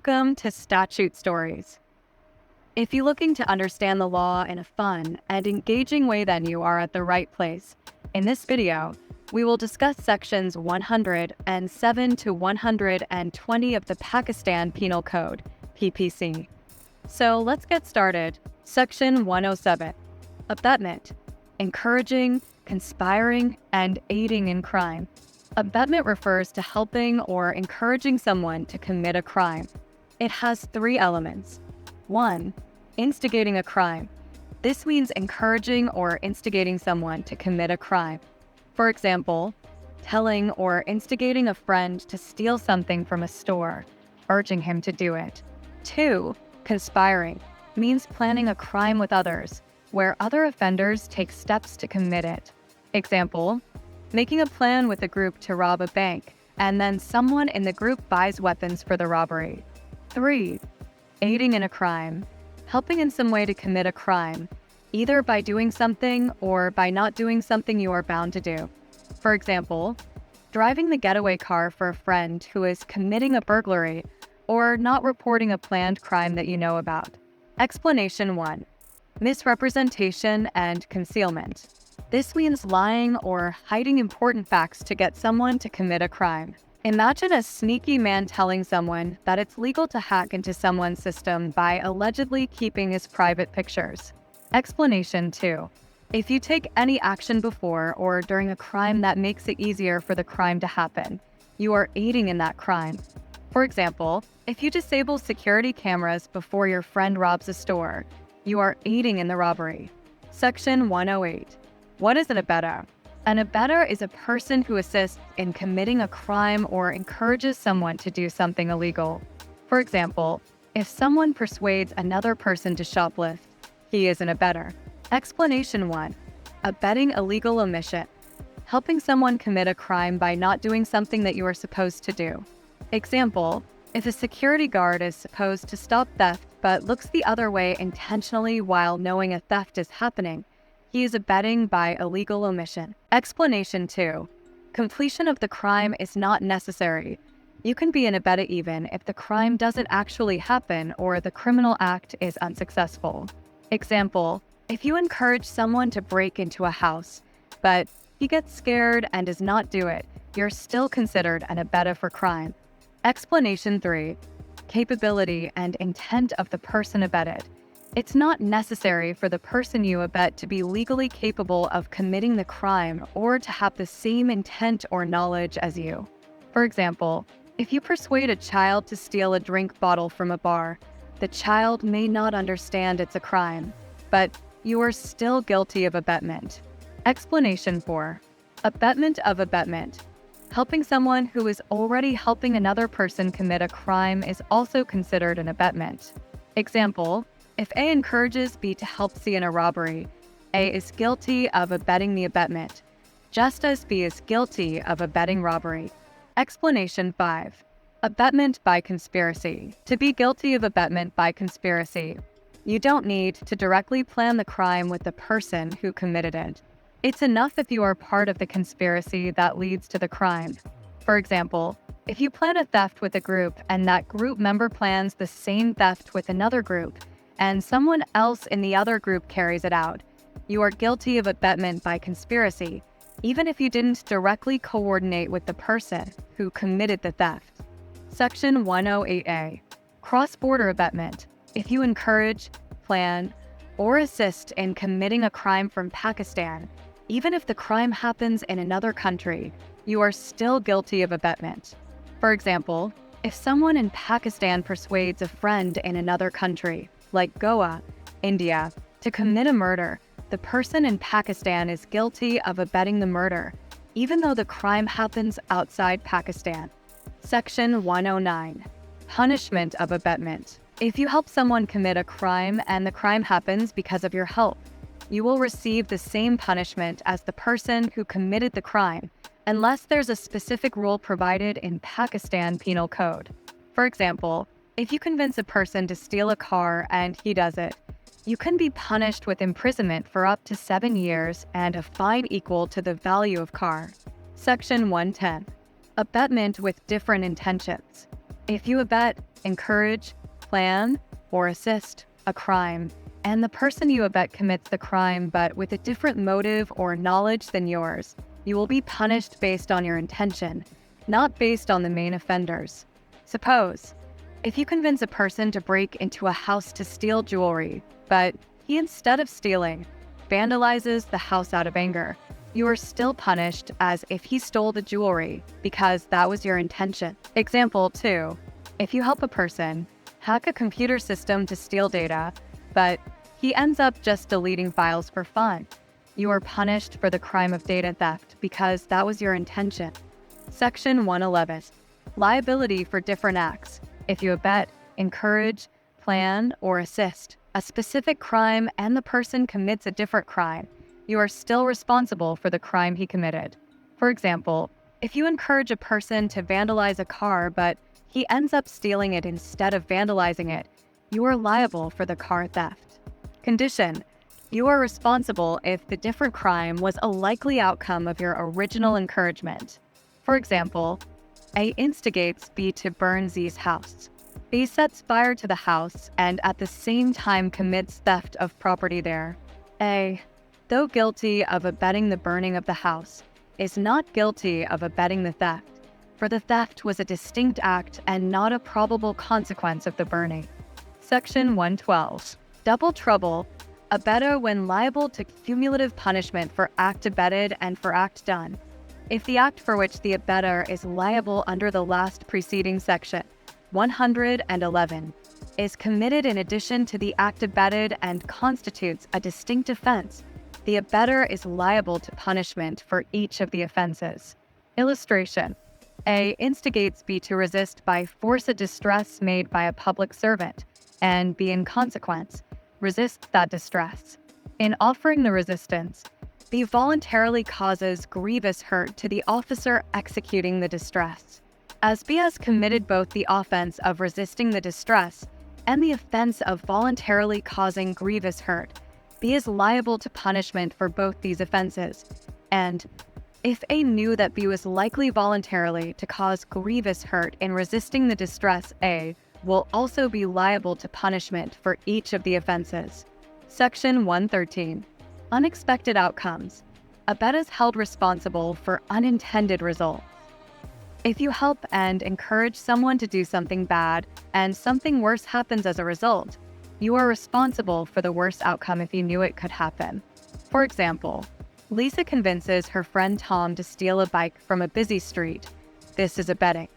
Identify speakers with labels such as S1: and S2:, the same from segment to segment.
S1: Welcome to Statute Stories. If you're looking to understand the law in a fun and engaging way, then you are at the right place. In this video, we will discuss sections 107 to 120 of the Pakistan Penal Code, PPC. So let's get started. Section 107. Abetment. Encouraging, conspiring, and aiding in crime. Abetment refers to helping or encouraging someone to commit a crime. It has three elements. 1. Instigating a crime. This means encouraging or instigating someone to commit a crime. For example, telling or instigating a friend to steal something from a store, urging him to do it. 2. Conspiring means planning a crime with others, where other offenders take steps to commit it. Example, making a plan with a group to rob a bank, and then someone in the group buys weapons for the robbery. 3. Aiding in a crime. Helping in some way to commit a crime, either by doing something or by not doing something you are bound to do. For example, driving the getaway car for a friend who is committing a burglary, or not reporting a planned crime that you know about. Explanation 1. Misrepresentation and concealment. This means lying or hiding important facts to get someone to commit a crime. Imagine a sneaky man telling someone that it's legal to hack into someone's system by allegedly keeping his private pictures. Explanation 2. If you take any action before or during a crime that makes it easier for the crime to happen, you are aiding in that crime. For example, if you disable security cameras before your friend robs a store, you are aiding in the robbery. Section 108. What is an abettor? An abettor is a person who assists in committing a crime or encourages someone to do something illegal. For example, if someone persuades another person to shoplift, he is an abettor. Explanation 1. Abetting illegal omission. Helping someone commit a crime by not doing something that you are supposed to do. Example, if a security guard is supposed to stop theft but looks the other way intentionally while knowing a theft is happening, he is abetting by illegal omission. Explanation 2. Completion of the crime is not necessary. You can be an abettor even if the crime doesn't actually happen or the criminal act is unsuccessful. Example, if you encourage someone to break into a house, but he gets scared and does not do it, you're still considered an abettor for crime. Explanation 3. Capability and intent of the person abetted. It's not necessary for the person you abet to be legally capable of committing the crime or to have the same intent or knowledge as you. For example, if you persuade a child to steal a drink bottle from a bar, the child may not understand it's a crime, but you are still guilty of abetment. Explanation 4. Abetment of abetment. Helping someone who is already helping another person commit a crime is also considered an abetment. Example, if A encourages B to help C in a robbery, A is guilty of abetting the abetment, just as B is guilty of abetting robbery. Explanation 5. Abetment by conspiracy. To be guilty of abetment by conspiracy, you don't need to directly plan the crime with the person who committed it. It's enough if you are part of the conspiracy that leads to the crime. For example, if you plan a theft with a group and that group member plans the same theft with another group, and someone else in the other group carries it out, you are guilty of abetment by conspiracy, even if you didn't directly coordinate with the person who committed the theft. Section 108A. Cross-border abetment. If you encourage, plan, or assist in committing a crime from Pakistan, even if the crime happens in another country, you are still guilty of abetment. For example, if someone in Pakistan persuades a friend in another country, like Goa, India, to commit a murder, the person in Pakistan is guilty of abetting the murder, even though the crime happens outside Pakistan. Section 109. Punishment of abetment. If you help someone commit a crime and the crime happens because of your help, you will receive the same punishment as the person who committed the crime, unless there's a specific rule provided in Pakistan Penal Code. For example, if you convince a person to steal a car and he does it, you can be punished with imprisonment for up to 7 years and a fine equal to the value of car. Section 110. Abetment with different intentions. If you abet, encourage, plan, or assist a crime, and the person you abet commits the crime but with a different motive or knowledge than yours, you will be punished based on your intention, not based on the main offenders. Suppose, if you convince a person to break into a house to steal jewelry, but he, instead of stealing, vandalizes the house out of anger, you are still punished as if he stole the jewelry because that was your intention. Example 2. If you help a person hack a computer system to steal data, but he ends up just deleting files for fun, you are punished for the crime of data theft because that was your intention. Section 111. Liability for different acts. If you abet, encourage, plan, or assist a specific crime and the person commits a different crime, you are still responsible for the crime he committed. For example, if you encourage a person to vandalize a car but he ends up stealing it instead of vandalizing it, you are liable for the car theft. Condition: you are responsible if the different crime was a likely outcome of your original encouragement. For example, A instigates B to burn Z's house. B sets fire to the house and at the same time commits theft of property there. A, though guilty of abetting the burning of the house, is not guilty of abetting the theft, for the theft was a distinct act and not a probable consequence of the burning. Section 112. Double trouble. Abetter when liable to cumulative punishment for act abetted and for act done. If the act for which the abetter is liable under the last preceding section, 111, is committed in addition to the act abetted and constitutes a distinct offense, the abetter is liable to punishment for each of the offenses. Illustration: A instigates B to resist by force a distress made by a public servant, and B in consequence resists that distress. In offering the resistance, B voluntarily causes grievous hurt to the officer executing the distress. As B has committed both the offense of resisting the distress and the offense of voluntarily causing grievous hurt, B is liable to punishment for both these offenses. And if A knew that B was likely voluntarily to cause grievous hurt in resisting the distress, A will also be liable to punishment for each of the offenses. Section 113. Unexpected outcomes. Abet is held responsible for unintended results. If you help and encourage someone to do something bad and something worse happens as a result, you are responsible for the worst outcome if you knew it could happen. For example, Lisa convinces her friend Tom to steal a bike from a busy street. This is abetting.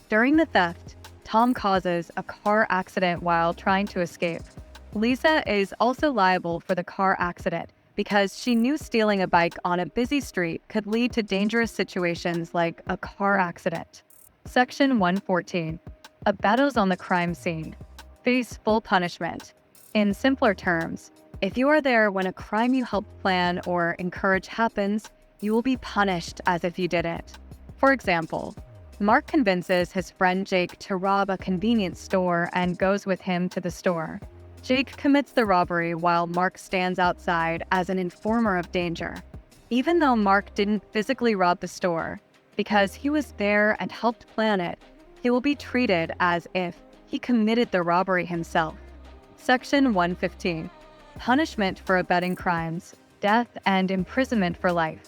S1: During the theft, Tom causes a car accident while trying to escape. Lisa is also liable for the car accident because she knew stealing a bike on a busy street could lead to dangerous situations like a car accident. Section 114. Abettors on the crime scene. Face full punishment. In simpler terms, if you are there when a crime you helped plan or encourage happens, you will be punished as if you did it. For example, Mark convinces his friend Jake to rob a convenience store and goes with him to the store. Jake commits the robbery while Mark stands outside as an informer of danger. Even though Mark didn't physically rob the store, because he was there and helped plan it, he will be treated as if he committed the robbery himself. Section 115. Punishment for abetting crimes, death and imprisonment for life.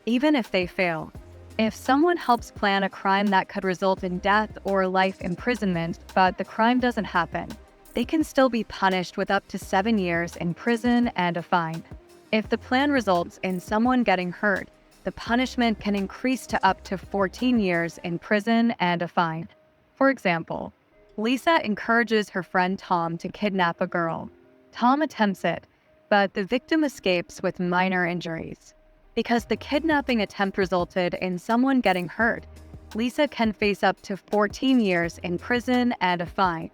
S1: Even if they fail. If someone helps plan a crime that could result in death or life imprisonment, but the crime doesn't happen, they can still be punished with up to 7 years in prison and a fine. If the plan results in someone getting hurt, the punishment can increase to up to 14 years in prison and a fine. For example, Lisa encourages her friend Tom to kidnap a girl. Tom attempts it, but the victim escapes with minor injuries. Because the kidnapping attempt resulted in someone getting hurt, Lisa can face up to 14 years in prison and a fine,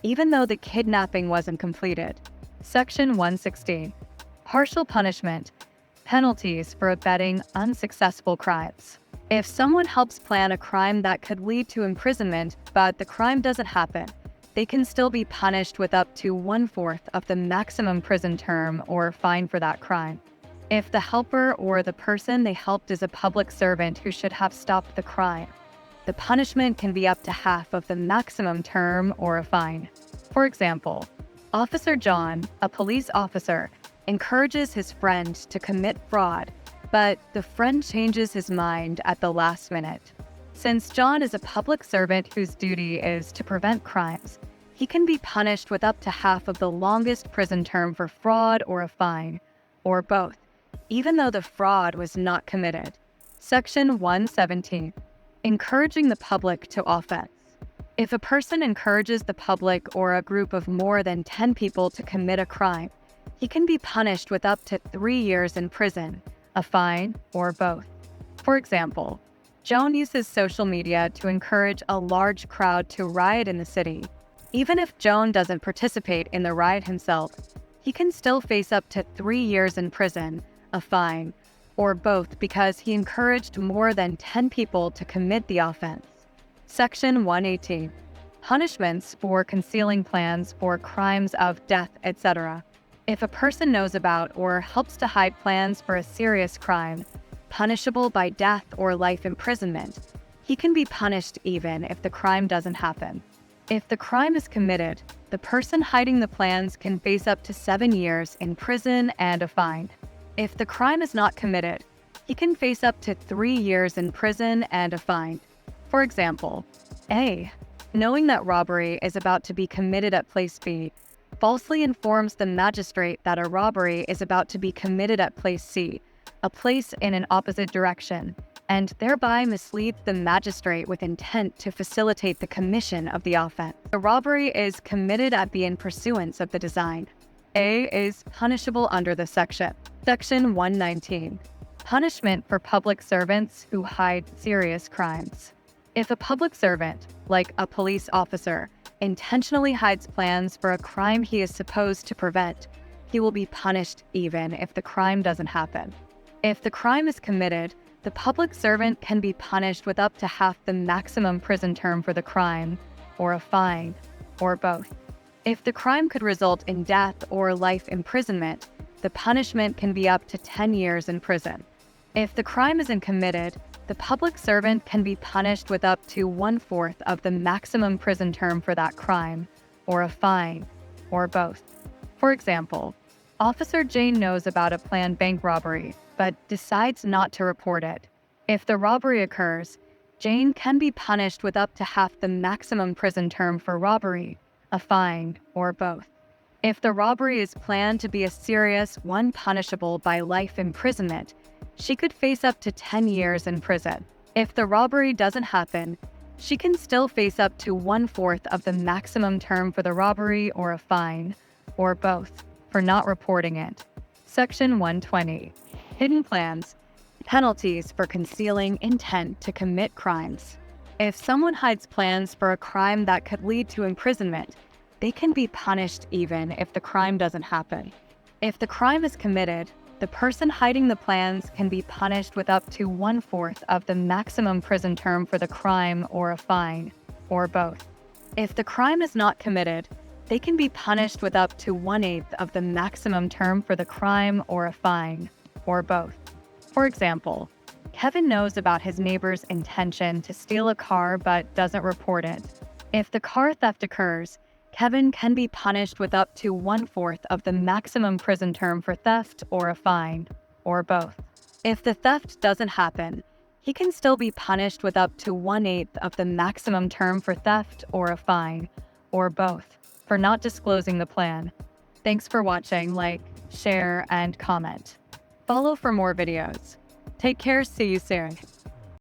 S1: even though the kidnapping wasn't completed. Section 116. Partial punishment. Penalties for abetting unsuccessful crimes. If someone helps plan a crime that could lead to imprisonment, but the crime doesn't happen, they can still be punished with up to 1/4 of the maximum prison term or fine for that crime. If the helper or the person they helped is a public servant who should have stopped the crime, the punishment can be up to half of the maximum term or a fine. For example, Officer John, a police officer, encourages his friend to commit fraud, but the friend changes his mind at the last minute. Since John is a public servant whose duty is to prevent crimes, he can be punished with up to half of the longest prison term for fraud or a fine, or both, even though the fraud was not committed. Section 117. Encouraging the public to offense. If a person encourages the public or a group of more than 10 people to commit a crime, he can be punished with up to 3 years in prison, a fine, or both. For example, Joan uses social media to encourage a large crowd to riot in the city. Even if Joan doesn't participate in the riot himself, he can still face up to 3 years in prison, a fine, or both because he encouraged more than 10 people to commit the offense. Section 118. Punishments for concealing plans for crimes of death, etc. If a person knows about or helps to hide plans for a serious crime, punishable by death or life imprisonment, he can be punished even if the crime doesn't happen. If the crime is committed, the person hiding the plans can face up to 7 years in prison and a fine. If the crime is not committed, he can face up to 3 years in prison and a fine. For example, A, knowing that robbery is about to be committed at place B, falsely informs the magistrate that a robbery is about to be committed at place C, a place in an opposite direction, and thereby misleads the magistrate with intent to facilitate the commission of the offense. The robbery is committed at B in pursuance of the design. A is punishable under the section. Section 119. Punishment for public servants who hide serious crimes. If a public servant, like a police officer, intentionally hides plans for a crime he is supposed to prevent, he will be punished even if the crime doesn't happen. If the crime is committed, the public servant can be punished with up to half the maximum prison term for the crime, or a fine, or both. If the crime could result in death or life imprisonment, the punishment can be up to 10 years in prison. If the crime isn't committed, the public servant can be punished with up to 1/4 of the maximum prison term for that crime, or a fine, or both. For example, Officer Jane knows about a planned bank robbery, but decides not to report it. If the robbery occurs, Jane can be punished with up to half the maximum prison term for robbery, a fine, or both. If the robbery is planned to be a serious one punishable by life imprisonment, she could face up to 10 years in prison. If the robbery doesn't happen, she can still face up to 1/4 of the maximum term for the robbery or a fine, or both, for not reporting it. Section 120. Hidden plans. Penalties for concealing intent to commit crimes. If someone hides plans for a crime that could lead to imprisonment, they can be punished even if the crime doesn't happen. If the crime is committed, the person hiding the plans can be punished with up to 1/4 of the maximum prison term for the crime or a fine, or both. If the crime is not committed, they can be punished with up to 1/8 of the maximum term for the crime or a fine, or both. For example, Kevin knows about his neighbor's intention to steal a car but doesn't report it. If the car theft occurs, Kevin can be punished with up to 1/4 of the maximum prison term for theft or a fine, or both. If the theft doesn't happen, he can still be punished with up to 1/8 of the maximum term for theft or a fine, or both, for not disclosing the plan. Thanks for watching. Like, share, and comment. Follow for more videos. Take care. See you soon.